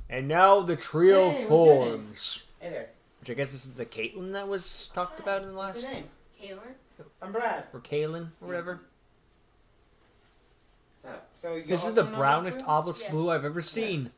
And now the trio Hey, what's your name? forms. Hey there. Which I guess this is the Caitlin that was talked about in the What's last... your name? Kaylin? I'm Brad. Or Kaylin, or whatever. So you This is also the know brownest, this blue? obvious Yes. blue I've ever seen.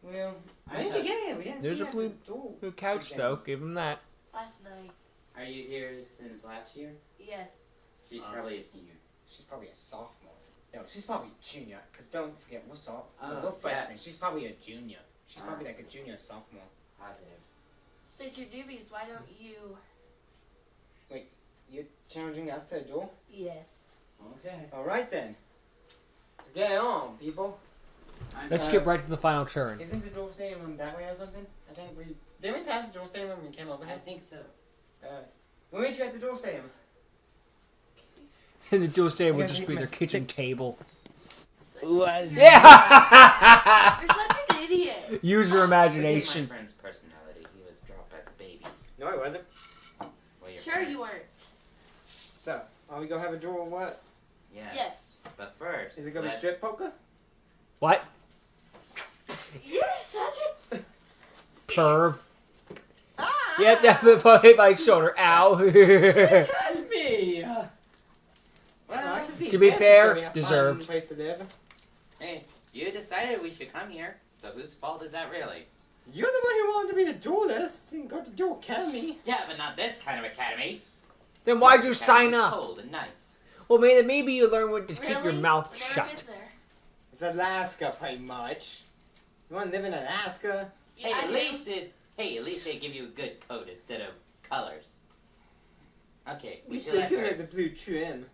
Well, when did you get here? We didn't There's see a you blue- at the door. Blue couch, Okay. though. Give him that. Last night. Are you here since last year? Yes. She's probably a senior. She's probably a sophomore. No, she's probably junior. Because don't forget, we're Oh, we're freshmen. yeah. She's probably a junior. She's Ah. probably like a junior sophomore. Positive. Since you're newbies, why don't you... You're challenging us to a duel? Yes. Okay. Alright then. Let's get it on, people. Let's skip right to the final turn. Isn't the duel stadium room that way or something? I think we... Didn't we pass the duel stadium room and came over I here? think so. We'll meet you at the duel stadium. And the dual stadium would Okay, just be their next. kitchen table. So, Yeah! you're such an idiot. Use your Forgive imagination. my friend's personality. He was dropped as a baby. No, it wasn't. Well, your Sure friend. you weren't. So, are we gonna have a duel or what? Yes. Yes. But first, Is it gonna be let's- strip poker? What? You're such a... Perv. Yeah, definitely hit my shoulder. Ow. That's me! Well, I can see To be this is fair, gonna be a fun deserved. place to live. Hey, you decided we should come here. So whose fault is that really? You're the one who wanted to be a duelist and go to Duel Academy. Yeah, but not this kind of academy. Then why'd you This sign academy's up? Cold and nice. Well, maybe you learn when to keep your Really? mouth I've never shut. been there. It's Alaska, pretty much. You want to live in Alaska? Yeah, Hey, I at do. least they give you a good coat instead of colors. Okay, we This should let blue her. has a blue trim.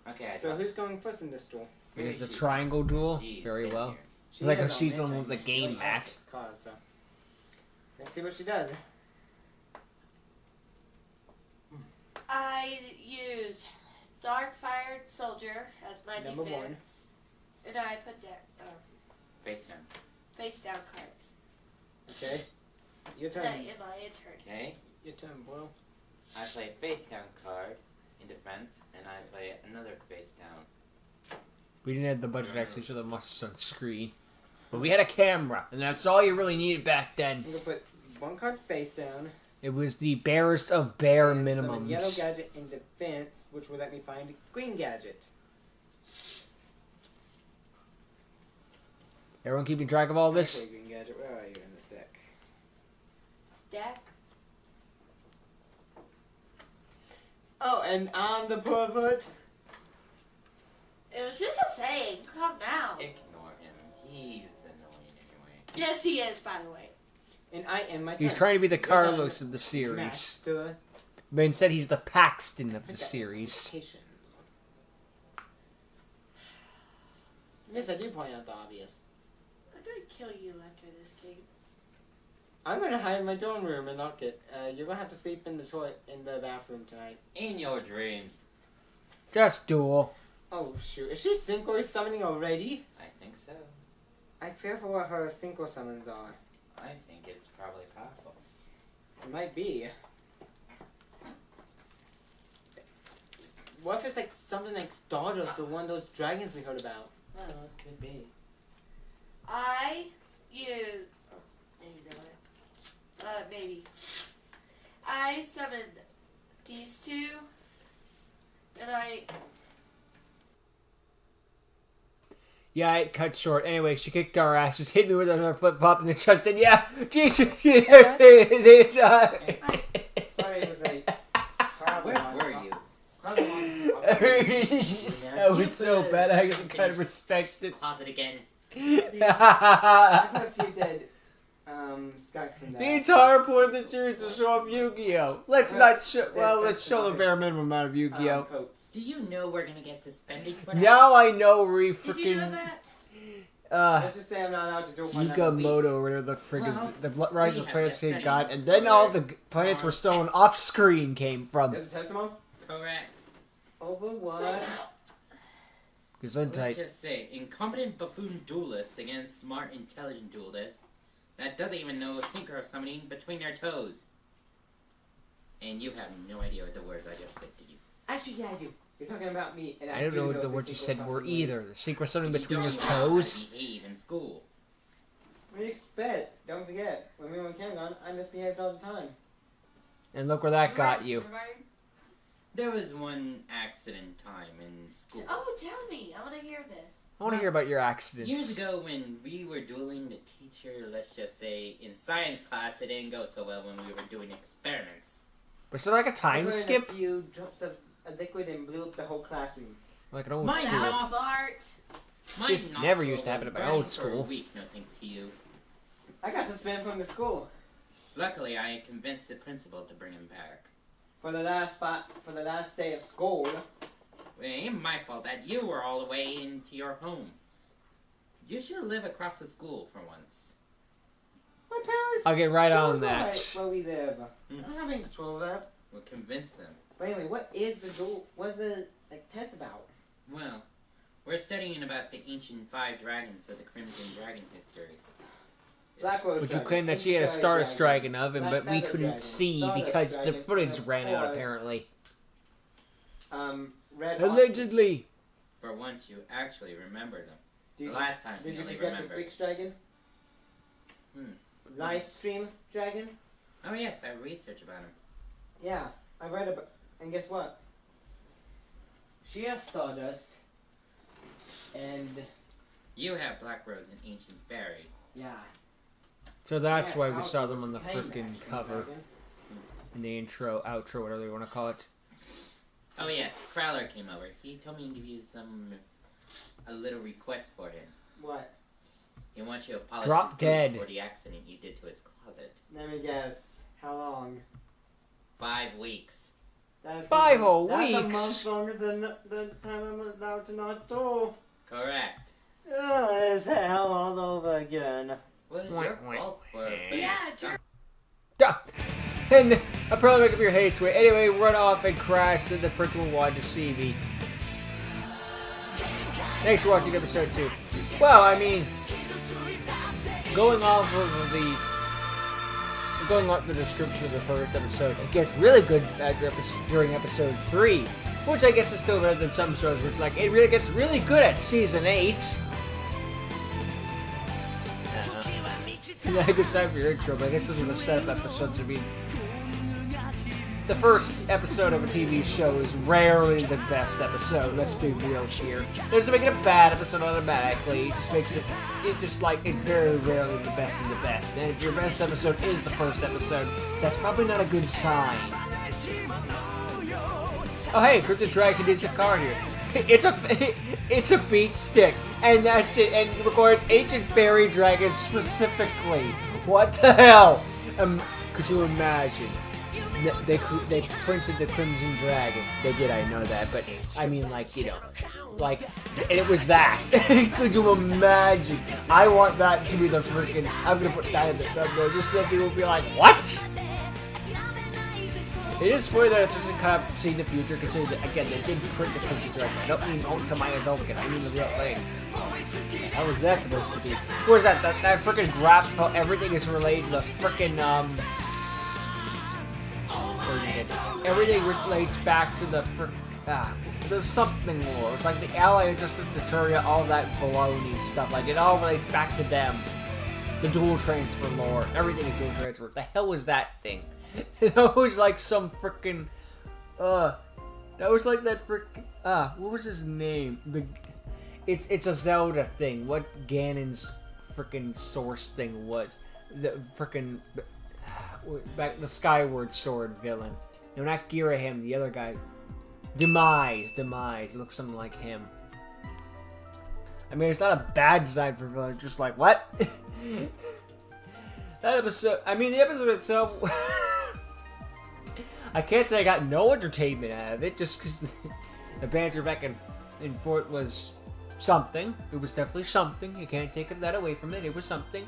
Okay, I So thought- who's going first in this duel? It is a triangle duel. She's Very been well. here. She Like has a all season mint with the on. She game only has mat. 6 cards, so let's see what she does. I use Dark Fired Soldier as my Number defense. one. And I put down Face down. face down cards. Okay. Your In turn. my turn. Okay. Your turn, Boyle. I play face down card in defense, and I play another face down. We didn't have the budget to actually show the muscles on screen. But we had a camera, and that's all you really needed back then. I'm gonna put one card face down. It was the barest of bare and summon yellow minimums. gadget in defense, which will let me find a green gadget. Everyone keeping track of all this? Okay, green gadget. Where are you in this deck? Deck. Oh, and I'm the pervert. It was just a saying. Calm down. Ignore him. He's annoying anyway. Yes, he is, by the way. And I end my turn. He's trying to be the Your Carlos turn, of the series. Master. But instead he's the Paxton of the series. Education. Yes, I do point out the obvious. I'm gonna kill you after this game. I'm gonna hide in my dorm room and lock it. You're gonna have to sleep in the bathroom tonight. In your dreams. Just duel. Oh shoot, is she synchro summoning already? I think so. I fear for what her synchro summons are. I think it's probably powerful. It might be. What if it's like something like Stardust or one of those dragons we heard about? Well, it could be. I use... Oh, maybe not. Maybe. I summoned these two. And I... Yeah, it cut short. Anyway, she kicked our asses, hit me with another flip flop in the chest, and yeah, Jesus. Sorry, it was like. Where were you? That was so bad. I kind of respect it. Pause it again. I put a few dead skeks in The there. entire point of the series is to show off Yu-Gi-Oh. Let's not show. Well, let's show the bare minimum amount of Yu-Gi-Oh. Coats. Do you know we're gonna get suspended for that? Now I know where you Did you know freaking that? Let's just say I'm not allowed to do one Yugamoto, or whatever the frig is, Well, the Rise we of have Planets to he study got, and then all the planets were stolen off screen came from. There's a testimony? Correct. Over what? Let's Gesundheit. just say, incompetent buffoon duelists against smart, intelligent duelists that doesn't even know synchro summoning between their toes. And you have no idea what the words I just said to you. Actually, yeah, I do. You're talking about me. And I don't know what the words you said were either. The synchro summoning between your toes. Behave in school. What do you expect? Don't forget, when we were in kindergarten, I misbehaved all the time. And look where that got you. There was one accident time in school. Oh, tell me. I want to hear this. I want to hear about your accidents. Years ago when we were dueling, the teacher, let's just say, in science class, it didn't go so well when we were doing experiments. Was there like a I time burned skip? a few drops of a liquid and blew up the whole classroom. Like an old Mine school. was- Smart. My This never nostril used to happen was at my burning old for school. a week, no thanks to you. I got suspended from the school Luckily, I convinced the principal to bring him back. for the last day of school. It ain't my fault that you were all the way into your home. You should live across the school for once. My parents. I'll get right chose on where that. Where we live. Hmm. I don't have any control of that. We'll convince them. But anyway, what is the duel? What's the test about? Well, we're studying about the ancient 5 dragons of the Crimson Dragon history. Black Rose Would you Dragon, claim that she had a Fairy Stardust Dragon, Dragon oven, Black but we Feather couldn't Dragon, see Stardust because the Dragon, footage and ran out, Forest, apparently. Red. Allegedly. For once, you actually remember them. Did The you, last time did you you only forget remembered. the Sixth Dragon? Live stream dragon? Oh yes, I researched about him. Yeah, I read about. And guess what? She has Stardust. And You have Black Rose and Ancient Fairy. yeah. So that's Yeah, why we Alex saw was them on the playing freaking that cover. dragon. In the intro, outro, whatever you want to call it. Oh yes, Crowler came over. He told me to give you a little request for him. What? He wants you to polish Drop his boot dead. for the accident you did to his closet. Let me guess. How long? 5 weeks. That's 5 whole That's a weeks. month longer than the time I'm allowed to not do. Correct. Oh, it's hell all over again. What is Wait, your wait, fault for wait. being Yeah, stuck? Duh. And I'll probably make up your hates way. Anyway, run off and crash, then the principal wanted to see me. Thanks for watching episode 2. Well, I mean, going off the description of the first episode, it gets really good during episode 3, which I guess is still better than some shows, which like it really gets really good at season 8. Yeah, good time for your intro, but I guess those are the setup episodes. I mean, the first episode of a TV show is rarely the best episode. Let's be real here. It doesn't make it a bad episode automatically. It just makes it's very rarely the best of the best. And if your best episode is the first episode, that's probably not a good sign. Oh hey, Cryptid Dragon needs a card here. It's a beat stick, and that's it. And it records Ancient Fairy Dragon specifically. What the hell? Could you imagine? They printed the Crimson Dragon. They did, I know that, but I mean, like, you know, like, and it was that. Could you imagine? I want that to be the freaking. I'm gonna put that in the thumbnail just so people will be like, what? It is funny that it's just kind of seeing the future, considering that, again, they did print the Crimson Dragon. I don't mean Ode to Maya's Open, I mean the real thing. How was that supposed to be? What is that? That freaking graph of how everything is related to the freaking, everything relates back to the there's something more. It's like the Ally, Justice, Naturia, all that baloney stuff. Like, it all relates back to them. The dual transfer lore. Everything is dual transfer. What the hell was that thing? That was like some freaking that was like that freaking what was his name? It's a Zelda thing. What Ganon's freaking source thing was. The freaking back the Skyward Sword villain. No, not Girahim, the other guy. Demise. It looks something like him. I mean, it's not a bad design for villain, just like, what? That episode, I mean, the episode itself, I can't say I got no entertainment out of it, just because the banter back and forth was something. It was definitely something. You can't take that away from it. It was something.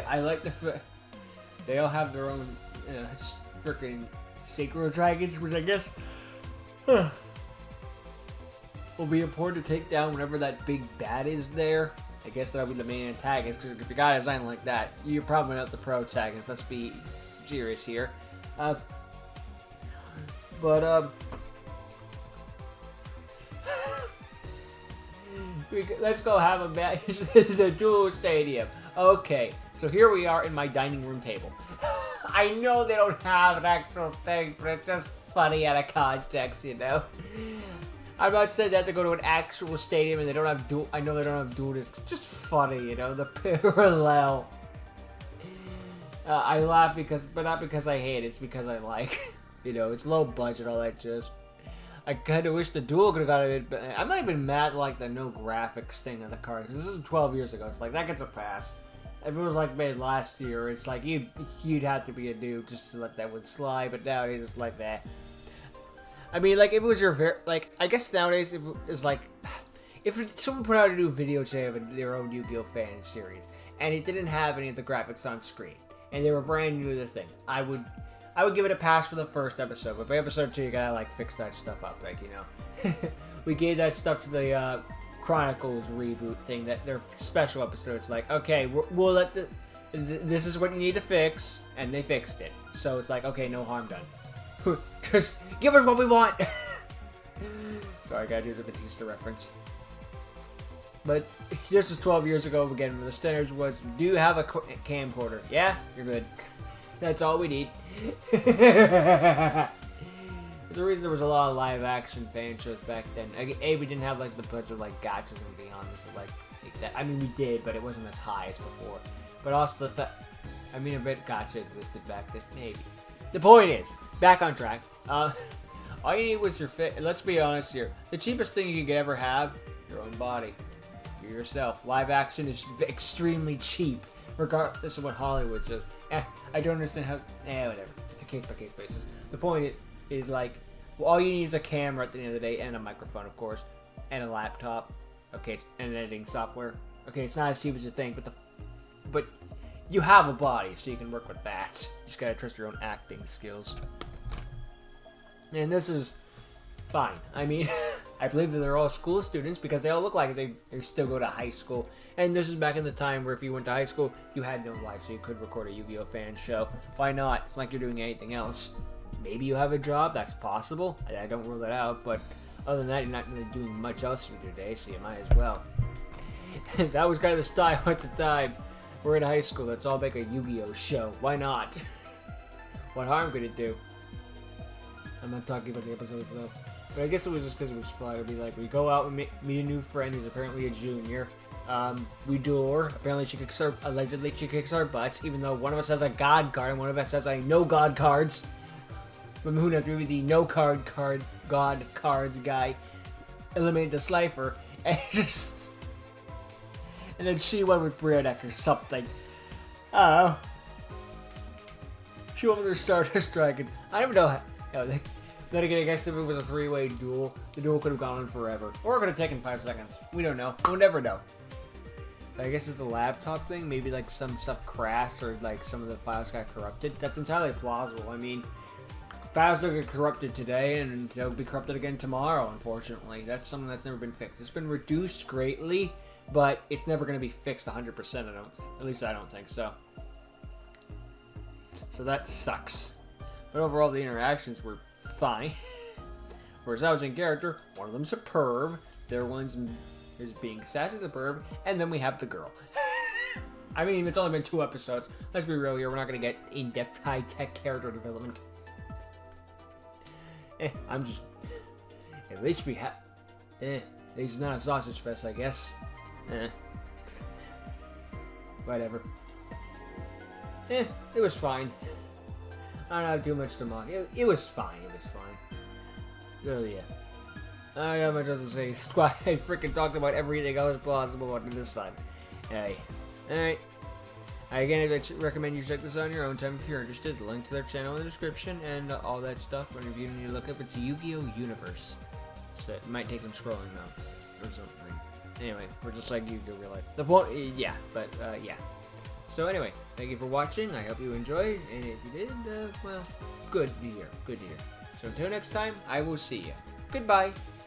I like they all have their own freaking synchro dragons, which I guess will be important to take down whenever that big bad is there. I guess that'll be the main antagonist, because if you got a design like that, you're probably not the protagonist. Let's be serious here. Let's go have a match in the Duel Stadium. Okay, so here we are in my dining room table. I know they don't have an actual thing, but it's just funny out of context, you know? I'm not saying that to go to an actual stadium and they don't have duel. I know they don't have duel discs. It's just funny, you know, the parallel. I laugh but not because I hate it. It's because I like. You know, it's low budget, all that just. I kind of wish the duel could have got it, but I'm not even mad like the no graphics thing on the card. Because this is 12 years ago. It's like, that gets a pass. If it was like made last year, it's like you'd have to be a noob just to let that one slide. But nowadays, it's like that. I mean, like, if it was your I guess nowadays, if it's like, if someone put out a new video today of their own Yu-Gi-Oh! Fan series, and it didn't have any of the graphics on screen, and they were brand new to the thing, I would give it a pass for the first episode, but by episode 2, you gotta, like, fix that stuff up, like, you know. We gave that stuff to the, Chronicles reboot thing, that their special episodes, like, okay, we'll let this is what you need to fix, and they fixed it. So it's like, okay, no harm done. Just give us what we want! Sorry, I gotta do the Batista reference. But this was 12 years ago, again, where the standards was, do you have a camcorder? Yeah? You're good. That's all we need. The reason there was a lot of live action fan shows back then. A, we didn't have like the budget like gotchas and beyond like that. I mean, we did, but it wasn't as high as before. But also the fact, I mean, a bit gotcha existed back then, maybe. The point is, back on track. All you need was your fit. Let's be honest here. The cheapest thing you could ever have, your own body. You're yourself. Live action is extremely cheap, regardless of what Hollywood says. I don't understand how. Whatever. It's a case by case basis. The point is like, well, all you need is a camera at the end of the day, and a microphone, of course, and a laptop. Okay, and editing software. Okay, it's not as cheap as you think, but you have a body, so you can work with that. You just gotta trust your own acting skills. And this is fine. I mean, I believe that they're all school students because they all look like they still go to high school. And this is back in the time where if you went to high school, you had no life, so you could record a Yu-Gi-Oh! Fan show. Why not? It's like you're doing anything else. Maybe you have a job, that's possible. I don't rule that out, but other than that, you're not really doing much else with your day, so you might as well. That was kind of the style at the time. We're in high school, let's all make a Yu-Gi-Oh! Show. Why not? What harm could it do? I'm not talking about the episodes though. But I guess it was just because it was fun. It'd be like, we go out and meet a new friend who's apparently a junior. We duel her. Apparently allegedly she kicks our butts, even though one of us has a god card and one of us has a no god cards. But who knows, maybe the no god cards guy eliminated the Slifer, and and then she went with Brianek or something. I don't know. She went with her Stardust Dragon. I don't even know how. Then again, I guess if it was a 3-way duel, the duel could have gone on forever. Or it could have taken 5 seconds. We don't know. We'll never know. But I guess it's the laptop thing. Maybe like some stuff crashed or like some of the files got corrupted. That's entirely plausible. I mean, files don't get corrupted today and they'll be corrupted again tomorrow, unfortunately. That's something that's never been fixed. It's been reduced greatly, but it's never going to be fixed 100%. At least I don't think so. So that sucks. But overall, the interactions were fine. Whereas I was in character, one of them's a perv, the other one's is being sassy the perv, and then we have the girl. I mean, it's only been 2 episodes. Let's be real here, we're not going to get in-depth, high-tech character development. I'm just... At least we have... At least it's not a sausage fest, I guess. Whatever. It was fine. I don't have too much to mock. It was fine. It was fine. Oh, yeah. I don't have much else to say. Squad, I freaking talked about everything else possible under the sun. Hey. Alright. Again, I recommend you check this out on your own time if you're interested. The link to their channel in the description and all that stuff. Whenever you need to look up, it's Yu-Gi-Oh! Universe. So it might take some scrolling though. Or something. Anyway, we're just like Yu-Gi-Oh! Real life. The point, yeah. But, yeah. So anyway, thank you for watching. I hope you enjoyed, and if you did, well, good to hear. Good to hear. So until next time, I will see you. Goodbye.